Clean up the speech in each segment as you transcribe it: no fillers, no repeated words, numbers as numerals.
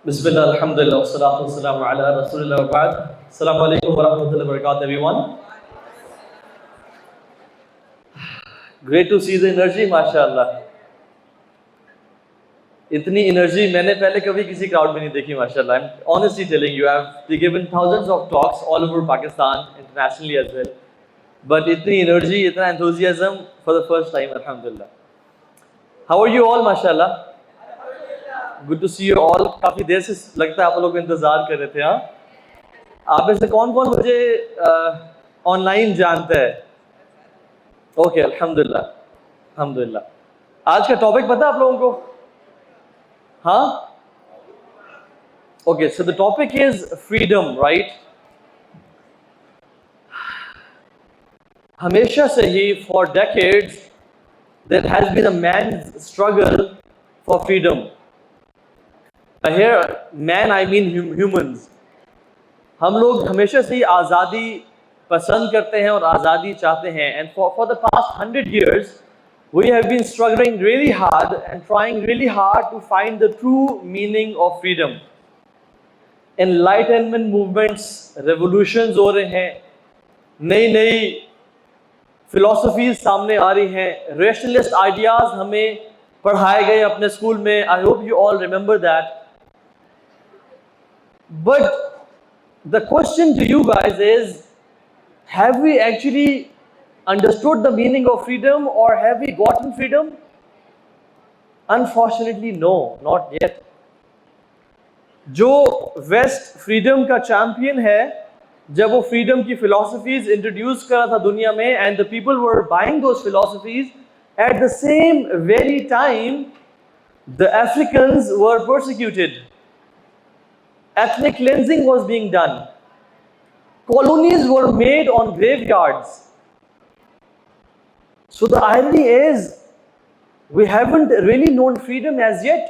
Bismillah, alhamdulillah, wassalatu wassalamu ala rasulillah wa ba'd. Assalamu alaikum wa rahmatullahi wa barakatuh, everyone. Great to see the energy, mashallah. इतनी energy मैंने पहले कभी किसी crowd में नहीं देखी, माशाल्लाह. I'm honestly telling you, I've given thousands of talks all over Pakistan, internationally as well. But इतनी एनर्जी, इतना enthusiasm for the first time, alhamdulillah. How are you all, mashallah? Good to see you all. काफी देर से लगता है आप लोग इंतजार कर रहे थे. हाँ, आप में से कौन कौन मुझे ऑनलाइन जानता है? ओके, अल्हम्दुलिल्लाह, अल्हम्दुलिल्लाह. आज का टॉपिक पता है आप लोगों को? हाँ, okay. So the topic is freedom, right? हमेशा से ही for decades there has been a man's struggle for freedom. Here, man, I mean humans. हम लोग हमेशा से ही आज़ादी पसंद करते हैं और आज़ादी चाहते हैं. And for the past 100 years, we have been struggling really hard and trying really hard to find the true meaning of freedom. Enlightenment movements, revolutions हो रहे हैं, नई नई philosophies सामने आ रही हैं, rationalist ideas हमें पढ़ाए गए अपने स्कूल में. I hope you all remember that. But the question to you guys is, have we actually understood the meaning of freedom, or have we gotten freedom? Unfortunately, no, not yet. जो waste freedom का champion है, जब वो freedom की philosophies introduce करा था दुनिया में, and the people were buying those philosophies, at the same very time the Africans were persecuted. Ethnic cleansing was being done. Colonies were made on graveyards. So the irony is, we haven't really known freedom as yet,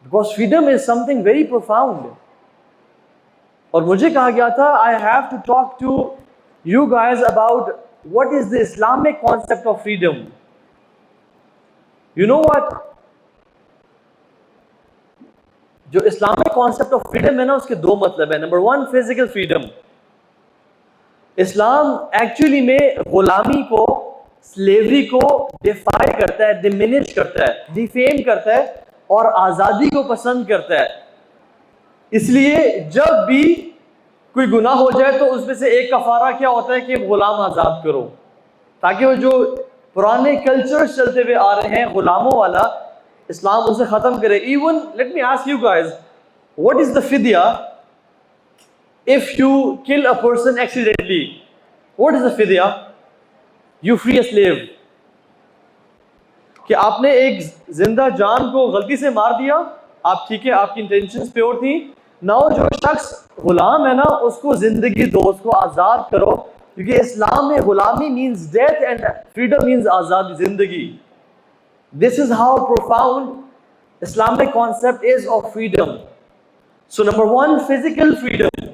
because freedom is something very profound. और मुझे कहा गया था, I have to talk to you guys about what is the Islamic concept of freedom. You know what? जो Islamic concept of freedom है ना, उसके दो मतलब है. Number one, physical freedom. Islam actually में गुलामी को, स्लेवरी को डिफाई करता है, डिमिनिश करता है, डिफेम करता है, और आज़ादी को पसंद करता है. इसलिए जब भी कोई गुनाह हो जाए तो उसमें से एक कफारा क्या होता है कि गुलाम आज़ाद करो, ताकि वो जो पुराने कल्चर्स चलते हुए आ रहे हैं गुलामों वाला, इस्लाम उसे खत्म करे. Even let me ask you guys, what is the फिदिया if you kill a person accidentally? What is the फिदिया? You free a slave. कि आपने एक जिंदा जान को गलती से मार दिया, आप ठीक है, आपकी इंटेंशंस प्योर थी. नाउ जो शख्स गुलाम है ना, उसको जिंदगी दो, उसको आजाद करो, क्योंकि इस्लाम में गुलामी means death and freedom means आजादी, जिंदगी. This is how profound Islamic concept is of freedom. So number one, physical freedom,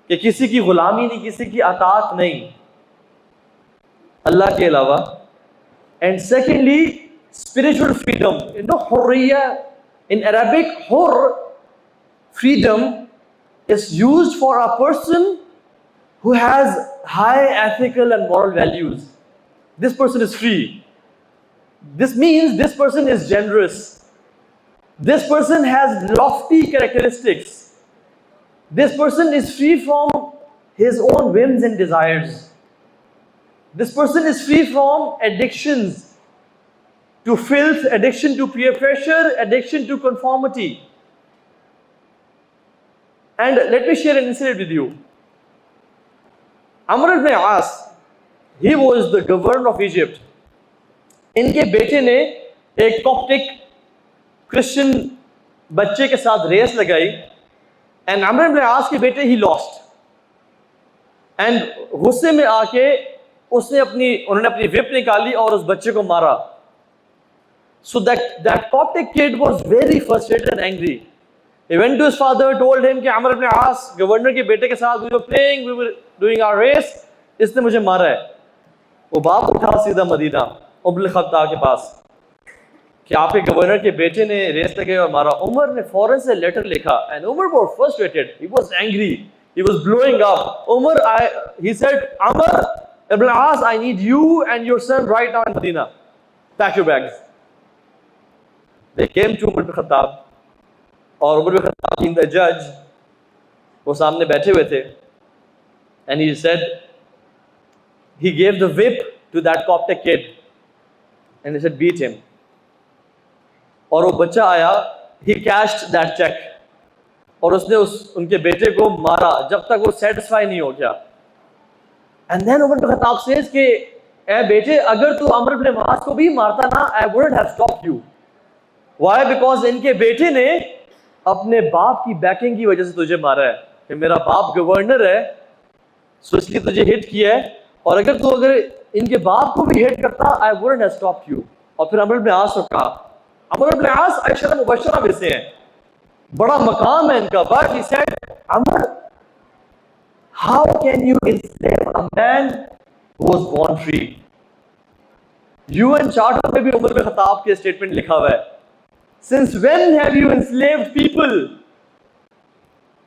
कि किसी की गुलामी नहीं, किसी की अताअत नहीं अल्लाह के अलावा. And secondly, spiritual freedom. You know, hurriya in Arabic, hur, freedom, is used for a person who has high ethical and moral values. This person is free. This means this person is generous. This person has lofty characteristics. This person is free from his own whims and desires. This person is free from addictions to filth, addiction to peer pressure, addiction to conformity. And let me share an incident with you. Amr ibn As, he was the governor of Egypt. इनके बेटे ने एक Coptic Christian बच्चे के साथ race लगाई, and Amar ibn आस के बेटे ही लॉस्ट. एंड गुस्से में आके उन्होंने अपनी विप निकाली और उस बच्चे को मारा. So that Coptic kid was very frustrated and angry. He went to his father, told him कि अमर इब्न आस गवर्नर के बेटे के साथ we were playing, we were doing our race, इसने मुझे मारा है. वो बाप उठा सीधा मदीना उबल खत्ताब के पास कि आपके गवर्नर के बेटे ने रेस लगे और मारा। उमर ने फौरन से लेटर लिखा and Umar was frustrated, he was angry, he was blowing up. Umar he said, Amr ibn al-As, I need you and your son right now in Medina. Pack your bags. They came to Umar ibn Khattab, और Umar ibn Khattab being the judge, वो सामने बैठे हुए थे, and he said, he gave the whip to that Coptic kid and he said, beat him. और वो बच्चा आया, he cashed that check, और उसने उनके बेटे को मारा जब तक वो सेटिस्फाई नहीं हो गया। And then Umar bin Khattab says कि ए बेटे, अगर तू अमर इब्न मास को भी मारता ना, I wouldn't have stopped you. Why? Because इनके बेटे ने अपने बाप की बैकिंग की वजह से तुझे मारा है कि मेरा बाप गवर्नर है, सो इसलिए तुझे हिट किया है, और अगर इनके बाप को भी हिट करता, I wouldn't have stopped you. और फिर अमर इब्न आस को कहा, अमर इब्न आस अशरा मुबशरा में से हैं, बड़ा मकाम है इनका, but he said, Amr, how can you enslave a man who was born free? UN charter में भी उमर बिन खत्ताब के स्टेटमेंट लिखा हुआ है, since when have you enslaved people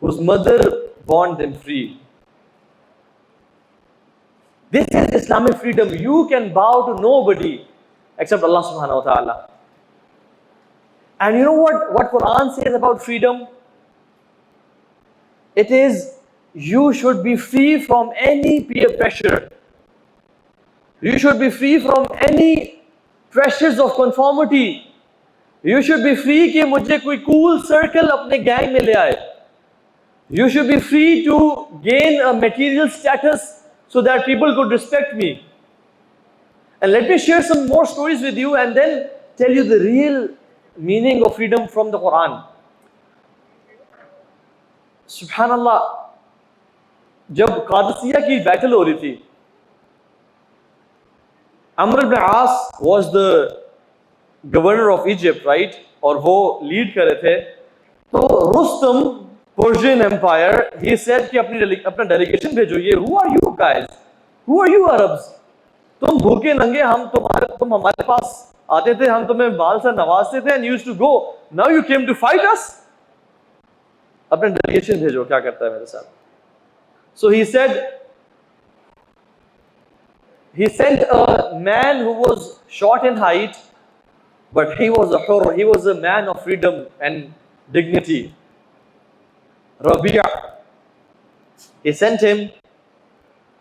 whose mother born them free? This is Islamic freedom. You can bow to nobody except Allah subhanahu wa ta'ala. And you know what Quran says about freedom? It is, you should be free from any peer pressure. You should be free from any pressures of conformity. You should be free कि मुझे कोई cool circle अपने gang में ले आए. You should be free to gain a material status so that people could respect me. And let me share some more stories with you and then tell you the real meaning of freedom from the Quran. Subhanallah, जब कादसिया की battle हो रही थी, Amr ibn As was the governor of Egypt, right? और वो lead कर रहे थे। तो Rustam, Persian Empire, he said कि अपना डेलीगेशन भेजो। ये who are you guys? Who are you Arabs? तुम भूखे नंगे, तुम हमारे पास आते थे, हम तुम्हें बाल से नवाजते थे, and used to go. Now you came to fight us? अपना डेलीगेशन भेजो, क्या करता है मेरे साथ? So he said, he sent a man who was short in height, but he was a hurr, he was a man of freedom and dignity. Rabi'a, he sent him,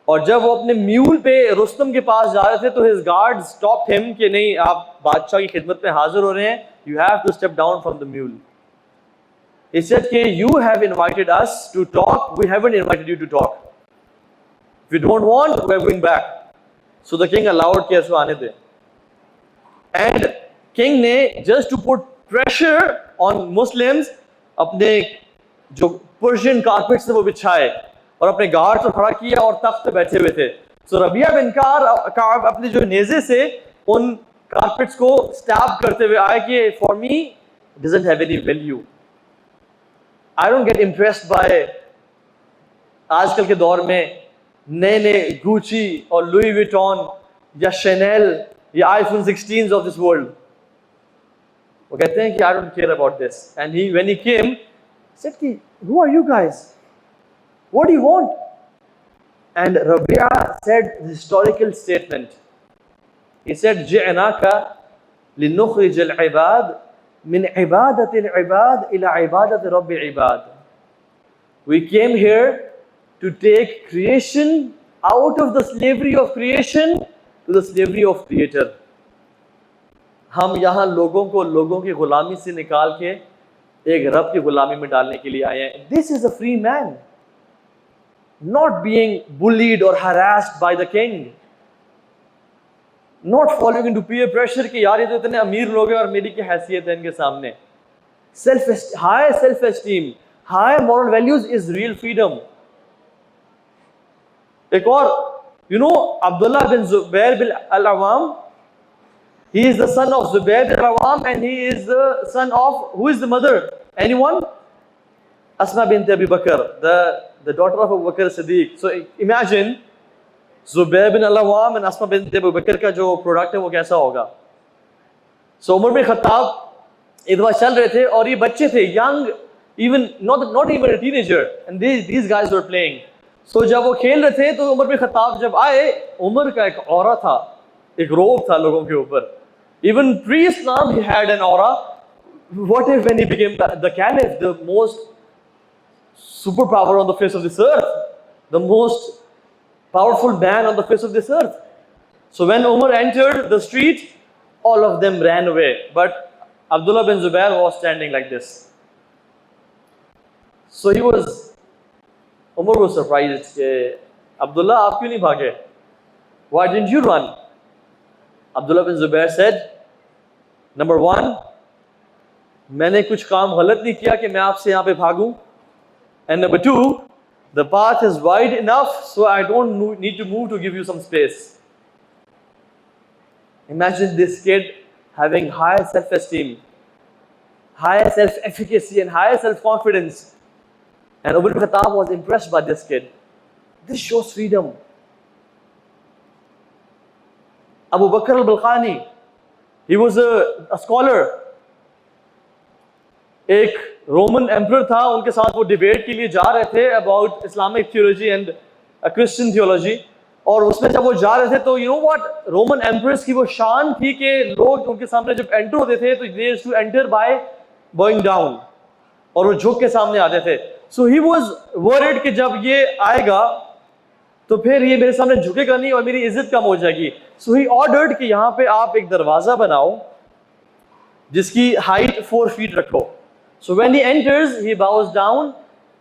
और जब वो अपने म्यूल पे रुस्तम के पास जा रहे थे, तो his guards stopped him कि नहीं, आप बादशाह की खिदमत में हाजिर हो रहे हैं, you have to step down from the mule. He said कि you have invited us to talk, we haven't invited you to talk. If you don't want, we're going back. So the king allowed कि इसको आने दे. And king ने just to put pressure on Muslims, अपने जो Persian carpets थे वो बिछाए और अपने गार्ड को खड़ा किया और तख्त पे बैठे हुए थे। सो रबिया बिन काब अपने जो नेज़े से उन कारपेट्स को स्टैब करते हुए आए कि for me doesn't have any value, I don't get impressed by आजकल के दौर में नए नए गुची और लुई विटॉन या शैनेल या आईफोन 16 ऑफ दिस वर्ल्ड। वो कहते हैं कि I don't care about this. And he when he came said कि who are you guys? What do you want? And Rabi'a said the historical statement. He said جئناك لنخرج العباد من عبادة العباد إلى عبادة رب العباد. We came here to take creation out of the slavery of creation to the slavery of creator. हम यहाँ लोगों की गुलामी से निकाल के एक रब की गुलामी में डालने के लिए आए हैं। This is a free man, not being bullied or harassed by the king, not falling into peer pressure कि यार ये तो इतने अमीर लोग हैं और मेरी क्या हैसियत है इनके सामने। High self-esteem, high moral values is real freedom. एक और, you know, Abdullah bin Zubair bin al-Awam, he is the son of Zubair bin al-Awam and he is the son of, who is the mother? Anyone? Asma bint Abi Bakr, the daughter of Abu Bakr Siddiq. So imagine Zubair bin al-Awam and Asma bint Abi Bakr का जो product है वो कैसा होगा? सो Umar bin Khattab एक दफा चल रहे थे और ये बच्चे थे young, even not even a teenager, and these guys were playing. So जब वो खेल रहे थे तो उमर बिन खत्ताब जब आए, उमर का एक औरा था, एक रोब था लोगों के ऊपर. Even pre Islam he had an aura. What if when he became the caliph, the most superpower on the face of this earth, the most powerful man on the face of this earth? So when Umar entered the street, all of them ran away, but Abdullah bin Zubair was standing like this. So Umar was surprised. Abdullah, aap kyun nahi bhage? Why didn't you run? Abdullah bin Zubair said, number one, मैंने कुछ काम गलत नहीं किया कि मैं आपसे यहाँ पे भागूं. And number two, the path is wide enough so I don't need to move to give you some space. Imagine this kid having high self-esteem, high self-efficacy and high self-confidence. And Umar bin Khattab was impressed by this kid. This shows freedom. Abu Bakr al-Balkhani, he was a scholar. एक Roman emperor था, उनके साथ वो debate के लिए जा रहे थे about Islamic theology and Christian theology. और उसमें जब वो जा रहे थे तो you know what, Roman emperors की वो शान थी कि लोग उनके सामने जब एंटर होते थे तो they used to enter by going down, और वो झुक के सामने आते थे. सो ही वाज वरीड कि जब ये आएगा तो फिर ये मेरे सामने झुकेगा नहीं और मेरी इज्जत कम हो जाएगी. सो ही ऑर्डर्ड कि यहाँ पे आप एक दरवाजा बनाओ जिसकी हाइट 4 फीट रखो. So when he enters, he bows down,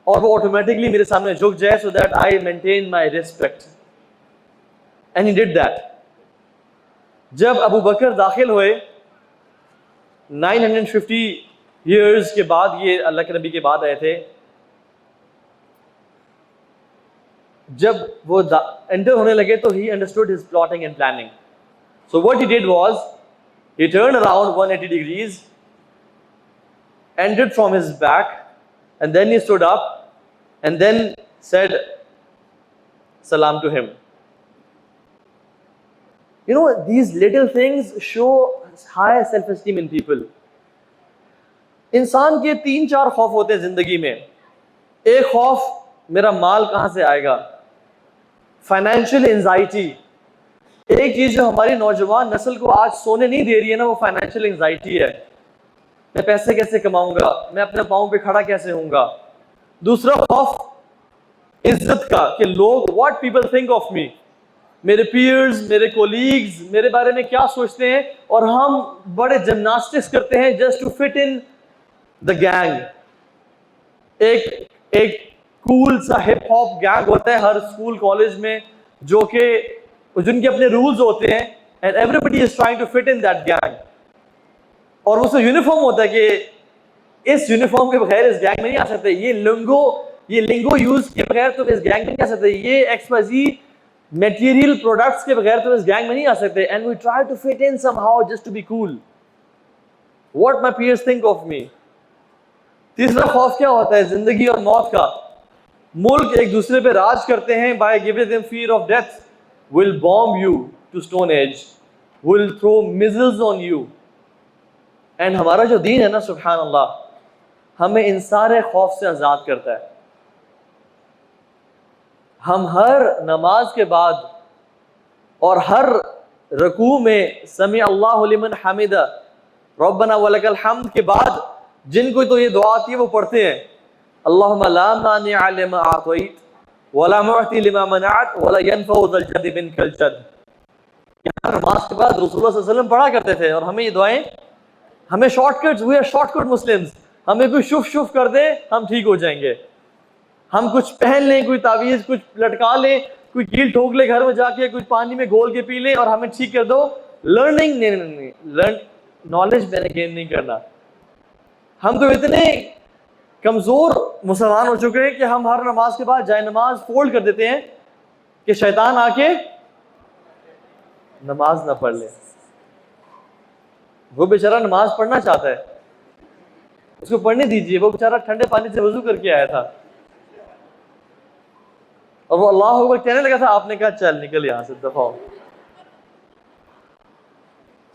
और वो automatically मेरे सामने झुक जाए so that I maintain my respect. And he did that. जब अबू बकर दाखिल हुए 950 years के बाद, ये अल्लाह के नबी के बाद आए थे, जब वो एंटर होने लगे तो he understood his plotting and planning. So what he did was, he turned around 180 degrees, entered from his back, and then he stood up and then said salam to him. You know, these little things show high self-esteem in people. इंसान के 3-4 खौफ होते हैं जिंदगी में. एक खौफ, मेरा माल कहां से आएगा, फाइनेंशियल एंजाइटी. एक चीज जो हमारी नौजवान नस्ल को आज सोने नहीं दे रही है ना, वो फाइनेंशियल एंजाइटी है. मैं पैसे कैसे कमाऊंगा, मैं अपने पाँव पे खड़ा कैसे होऊंगा. दूसरा खौफ इज्जत का, कि लोग व्हाट पीपल थिंक ऑफ मी, मेरे पीयर्स, मेरे कोलीग्स मेरे बारे में क्या सोचते हैं, और हम बड़े जिम्नास्टिक्स करते हैं just to fit in the gang. एक कूल सा हिप हॉप गैंग होता है हर स्कूल कॉलेज में, जो कि जिनके अपने रूल्स होते हैं, and everybody is trying to fit in that gang. और उसमें यूनिफॉर्म होता है कि इस यूनिफॉर्म के बगैर इस गैंग में नहीं आ सकते, ये लिंगो यूज के बगैर तुम इस गैंग में नहीं आ सकते, ये XYZ मटेरियल प्रोडक्ट्स के बगैर तुम इस गैंग में नहीं आ सकते. And we try to fit in somehow just to be cool. What my peers think of me. तीसरा खौफ क्या होता है, जिंदगी और मौत का. मुल्क एक दूसरे पे राज करते हैं by giving them fear of death, will bomb you to stone age, will throw missiles on you. And हमारा जो दीन है ना, सुभान अल्लाह, हमें इन सारे खौफ से आज़ाद करता है. हम हर नमाज के बाद और हर रकू में समी अल्लाहु लिमन हमिदा रब्बना वलकल हम्द के बाद जिनको तो ये दुआ आती है वो पढ़ते हैं, अल्लाहुम्मा ला मानिअ लिमा अतैत वला मुअति लिमा मनअत वला यनफउ ज़ल जद्दि मिनकल जद्द. यहाँ नमाज के बाद रसूलुल्लाह सल्लल्लाहु अलैहि वसल्लम पढ़ा करते थे, और हमें ये दुआएं, हमें shortcuts, we are shortcut Muslims. हमें कोई शुफ कर दे हम ठीक हो जाएंगे. हम कुछ पहन लें, कोई तावीज़ कुछ लटका लें, कोई कील ठोक ले घर में जाके, कुछ पानी में घोल के पी लें और हमें ठीक कर दो. लर्निंग नहीं, नॉलेज मैंने गेन नहीं करना. हम तो इतने कमजोर मुसलमान हो चुके हैं कि हम हर नमाज के बाद जाए नमाज फोल्ड कर देते हैं कि शैतान आके नमाज ना पढ़ ले. वो बेचारा नमाज पढ़ना चाहता है, उसको पढ़ने दीजिए. वो बेचारा ठंडे पानी से वजू करके आया था और वो अल्लाह अकबर कहने लगा था, आपने कहा चल निकल यहां से, दफा हो.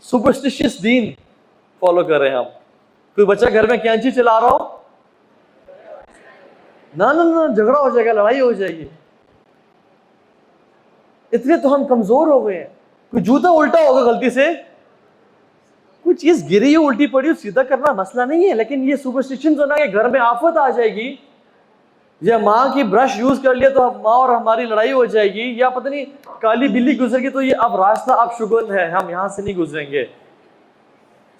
सुपरस्टिशियस दीन. फॉलो कर रहे हैं हम। कोई बच्चा घर में कैंची चला रहा हो, ना ना ना, झगड़ा हो जाएगा, लड़ाई हो जाएगी। इतने तो हम कमजोर हो गए हैं। कोई जूता उल्टा होगा गलती से, कोई चीज गिरी हो, उल्टी पड़ी हो, सीधा करना मसला नहीं है, लेकिन ये सुपरस्टिशन होना कि घर में आफत आ जाएगी, या माँ की ब्रश यूज कर लिया तो माँ और हमारी लड़ाई हो जाएगी, या पता नहीं काली बिल्ली गुजर गई तो ये अब रास्ता अब शुगन है, हम यहां से नहीं गुजरेंगे।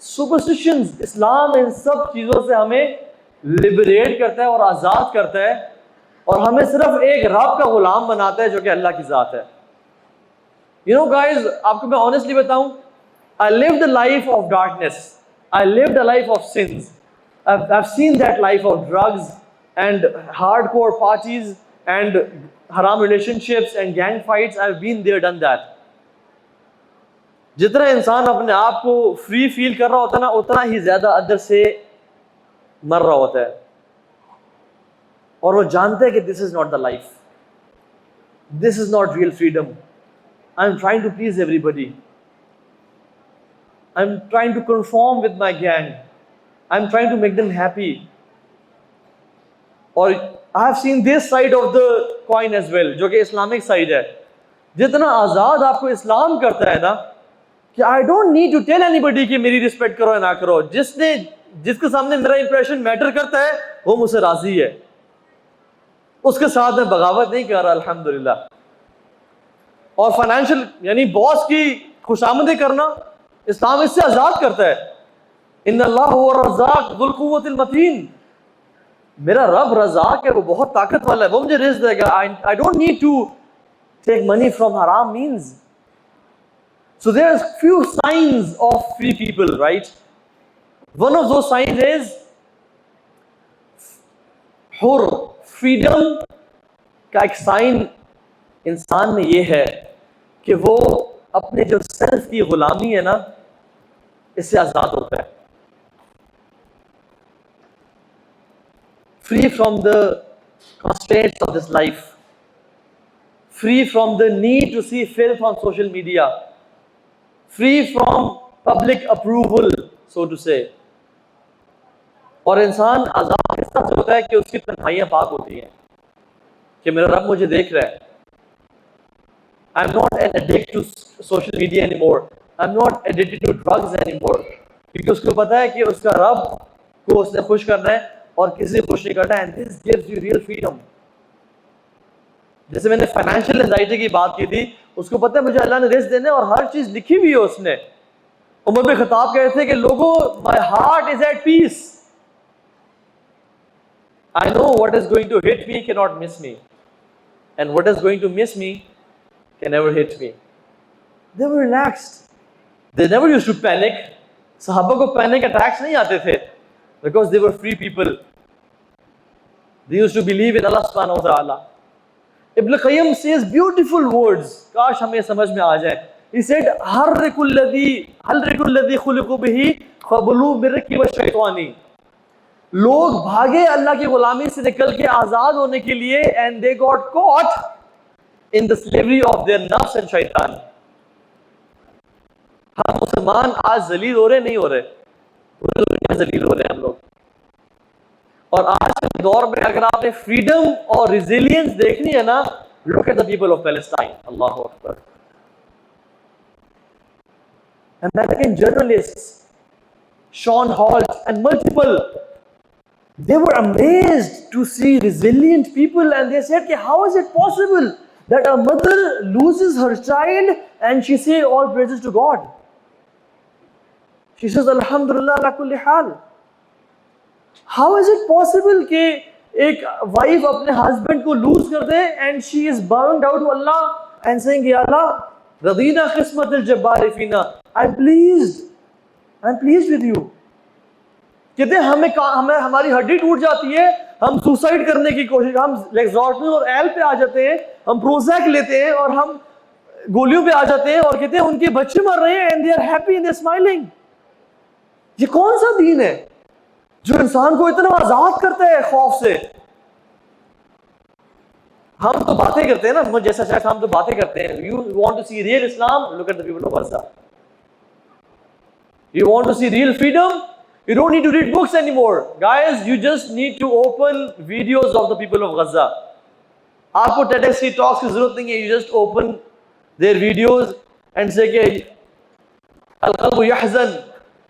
सुपरस्टिशंस, इस्लाम इन सब चीजों से हमें लिबरेट करता है और आजाद करता है, और हमें सिर्फ एक रब का गुलाम बनाता है जो कि अल्लाह की जात है। यू नो गाइज, आपको मैं ऑनेस्टली बताऊं, I lived a life of darkness. I lived a life of sins. I've seen that life of drugs and hardcore parties and haram relationships and gang fights. I've been there, done that. जितना इंसान अपने आप को free feel कर रहा होता है ना, उतना ही ज्यादा अंदर से मर रहा होता है, और वो जानते हैं कि this is not the life, this is not real freedom. I am trying to please everybody, I'm trying to conform with my gang. I'm trying to make them happy. Or I have seen this side of the coin as well, जो कि Islamic side है। जितना आजाद आपको इस्लाम करता है ना, कि I don't need to tell anybody कि मेरी रिस्पेक्ट करो या ना करो, जिसके सामने मेरा इंप्रेशन मैटर करता है वो मुझसे राजी है, उसके साथ मैं बगावत नहीं कर रहा, अल्हम्दुलिल्लाह। और फाइनेंशियल यानी बॉस की खुशामदी करना, इस्लाम इससे आजाद करता है। इन्नल्लाह हुवा रज़्ज़ाक़ ज़ुल क़ुव्वतिल मतीन, मेरा रब रज़ाक है, वो बहुत ताकत वाला है, वो मुझे रिज़्क़ देगा। I don't need to take money from haram means. So there's few signs of free people, right? One of those signs is हुर, फ्रीडम का एक साइन इंसान में ये है कि वो अपने जो सेल्फ की गुलामी है ना, इससे आजाद होता है। Free from the constraints of this life, free from the need to see filth on social media, free from public approval, so to say. और इंसान आजाद किस तरह से होता है कि उसकी तन्हाइयां पाक होती हैं कि मेरा रब मुझे देख रहा है। I'm not an addict to social media anymore. I'm not addicted to drugs anymore. क्योंकि उसको पता है कि उसका रब को उसने खुश करना है और किसी को खुश नहीं करना है, and this gives you real freedom. जैसे मैंने फाइनेंशियल एंजाइटी की बात की थी, उसको पता है मुझे अल्लाह ने रिस्क देना है और हर चीज लिखी हुई है उसने। उमर में खिताब कह रहे थे कि लोगों, my heart is at peace. I know what is going to hit me cannot miss me, and what is going to miss me can never hit me. They were relaxed. They never used to panic. सहाबा को panic attacks नहीं आते थे, because they were free people. They used to believe in Allah subhanahu wa ta'ala. Ibn Qayyim says beautiful words. काश हमें समझ में आ जाए. He said, हर्रिकुल लदी खुलिकु बिही क़बलू बिर्रकी व शैतानी. लोग भागे अल्लाह की गुलामी से निकल के आजाद होने के लिए, and they got caught in the slavery of their nafs and shaitan. हम मुसलमान आज जलील हो रहे नहीं हो रहे, जलील हो रहे हैं हम लोग। और आज के दौर में अगर आपने फ्रीडम और रिजिलियंस देखनी है ना, look at the people of Palestine, अल्लाहु Akbar. American journalists, Sean Holt and multiple, they were amazed to see resilient people, and they said, how is it possible that a mother loses her child and she say all praises to God? She says, Alhamdulillah ala kulli hal. How is it possible कि एक wife अपने husband को lose कर दे and she is bowing down to Allah and saying, Ya Allah, radina qismat al-jabbari fina. I'm pleased with you. कहते हैं हमें हमारी हड्डी टूट जाती है, हम सुसाइड करने की कोशिश, हम लेक्सॉर्टिन और एल पे आ जाते हैं, हम प्रोजैक लेते हैं और हम गोलियों पे आ जाते हैं, और कहते हैं उनके बच्चे मर रहे हैं and they are happy and they are smiling. ये कौन सा दीन है जो इंसान को इतना आजाद करता है खौफ से? हम तो बातें करते हैं ना, मुझे जैसा शख्स, हम तो बातें करते हैं। You want to see real Islam, look at the people of Gaza. You want to see real freedom? You don't need to read books anymore. Guys, you just need to open videos of the people of Gaza. आपको TEDx की talks की जरूरत नहीं है. You just open their videos and say कि al-qalbu yahzan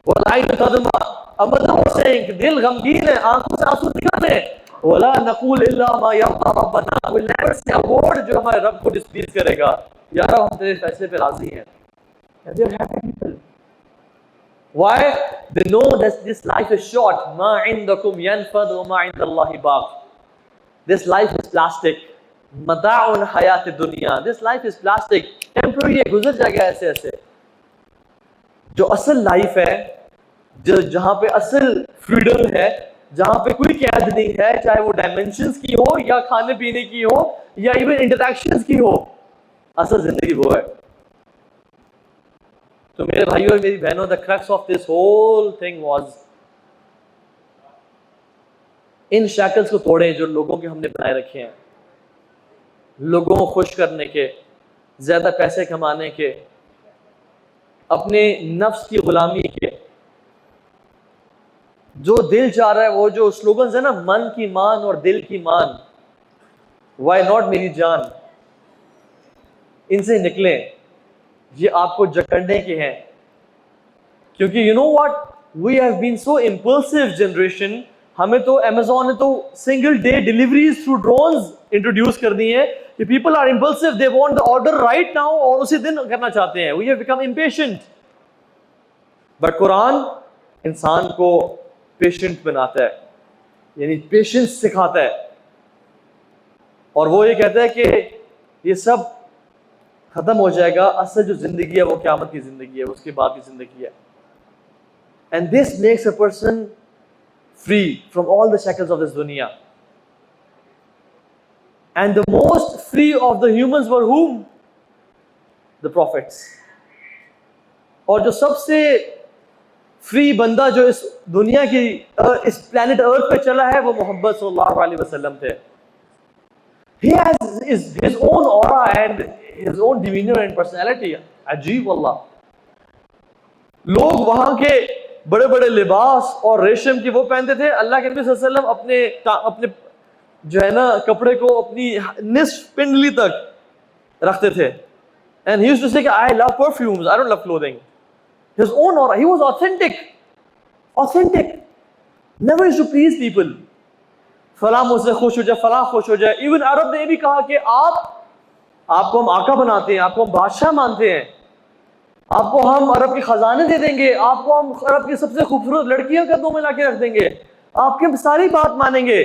wal-aynu tadma. Amada was saying दिल गमगीन है, आंखों से आंसू निकल रहे हैं. वला नक़ूल इल्ला मा यरज़ा रब्बना. We'll never say a word जो हमारे रब को displease करेगा. यार हम तेरे फैसले पे राजी हैं. And they are happy people. Why? They know that this life is short. Ma indakum yanfad wa ma indallahi baq. This life is plastic. Mata'un hayat dunya. This life is plastic. Temporary है, गुजर जाएगा ऐसे ऐसे. जो असल life है, जो जहाँ पे असल फ्रीडम है, जहाँ पे कोई कैद नहीं है, चाहे वो डायमेंशंस की हो या खाने पीने की हो या इवन इंटरैक्शंस की हो, असल जिंदगी वो है. तो मेरे भाइयों और मेरी बहनों, the crux of this whole thing was in shackles को तोड़े जो लोगों के हमने बनाए रखे हैं, लोगों को खुश करने के, ज्यादा पैसे कमाने के, अपने नफ्स की गुलामी के. जो दिल चाह रहा है, वो जो स्लोगन्स है ना, मन की मान और दिल की मान, व्हाई नॉट मेरी जान, इनसे निकलें. ये आपको जकड़ने के हैं. क्योंकि you know what, we have been so impulsive generation. हमें तो अमेज़न ने तो single day deliveries through drones introduce कर दी हैं कि people are impulsive, they want the order right now और उसी दिन करना चाहते हैं. We have become impatient. But Quran इंसान को पेशेंट बनाता है, यानी पेशेंस सिखाता है. और वो ये कहता है कि ये सब खत्म हो जाएगा. असल जो जिंदगी है वो क़यामत की जिंदगी है, उसके बाद की जिंदगी है. And this makes a person free from all the shackles of this दुनिया. And the most free of the humans were whom? The prophets. और जो सबसे फ्री बंदा जो इस दुनिया की, इस प्लेनेट अर्थ पे चला है, वो मोहम्मद सल्लल्लाहु अलैहि वसल्लम थे. He has his own aura and his own demeanor and personality. अजीब वल्लाह. लोग वहां के बड़े बड़े लिबास और रेशम की वो पहनते थे. अल्लाह के नबी सल्लल्लाहु अलैहि वसल्लम अपने जो है ना कपड़े को अपनी निस्फ पिंडली तक रखते थे. And he used to say, I love perfumes, I don't love clothing. His own aura, he was authentic. Never used to please people. फला मुझसे खुश हो जाए, फला खुश हो जाए. इवन अरब ने भी कहा कि आपको हम आका बनाते हैं, आपको हम बादशाह मानते हैं, आपको हम अरब के खजाने दे देंगे, आपको हम अरब की सबसे खूबसूरत लड़कियां कदमों में लाके रख देंगे, आपकी हम सारी बात मानेंगे.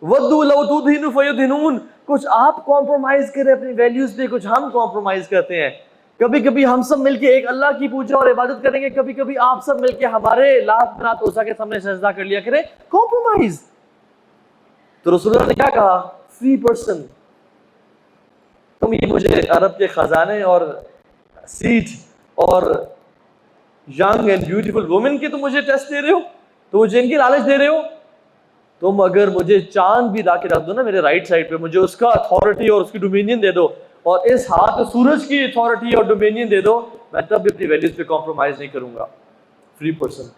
वद्दू लौ तुदहिनु फयुदहिनून. कुछ आप कॉम्प्रोमाइज करें अपनी वैल्यूज पे, कुछ हम कॉम्प्रोमाइज करते हैं. कभी कभी हम सब मिलके एक अल्लाह की पूजा और इबादत करेंगे, कभी कभी आप सब मिलके हमारे लात बनात उसा के सामने सजदा कर लिया करें. कॉम्प्रोमाइज. तो रसूलुल्लाह ने क्या कहा? Free person. तुम ये मुझे अरब के खजाने और सीट और यंग एंड ब्यूटीफुल वुमेन के तुम मुझे टेस्ट दे रहे हो, तो मुझे इनकी लालच दे रहे हो. तुम अगर मुझे चांद भी ला के रख दो ना मेरे राइट साइड पे, मुझे उसका अथॉरिटी और उसकी डोमिनियन दे दो, और इस हाथ सूरज की अथॉरिटी और डोमिनियन दे दो, मैं तब भी अपनी वैल्यूज पे कॉम्प्रोमाइज नहीं करूंगा. Free person.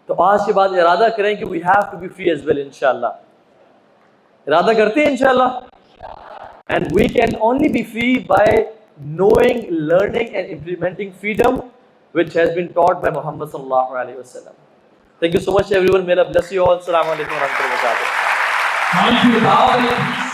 तो आज के बाद इरादा करें कि we have to be free as well. इंशाल्लाह इरादा करते हैं इंशाल्लाह. And we can only be free by knowing, learning and implementing freedom which has been taught by Muhammad sallallahu alaihi wasallam. Thank you so much everyone. May Allah bless you all. Assalamu alaikum wa rahmatullahi wa barakatuh. Thank you.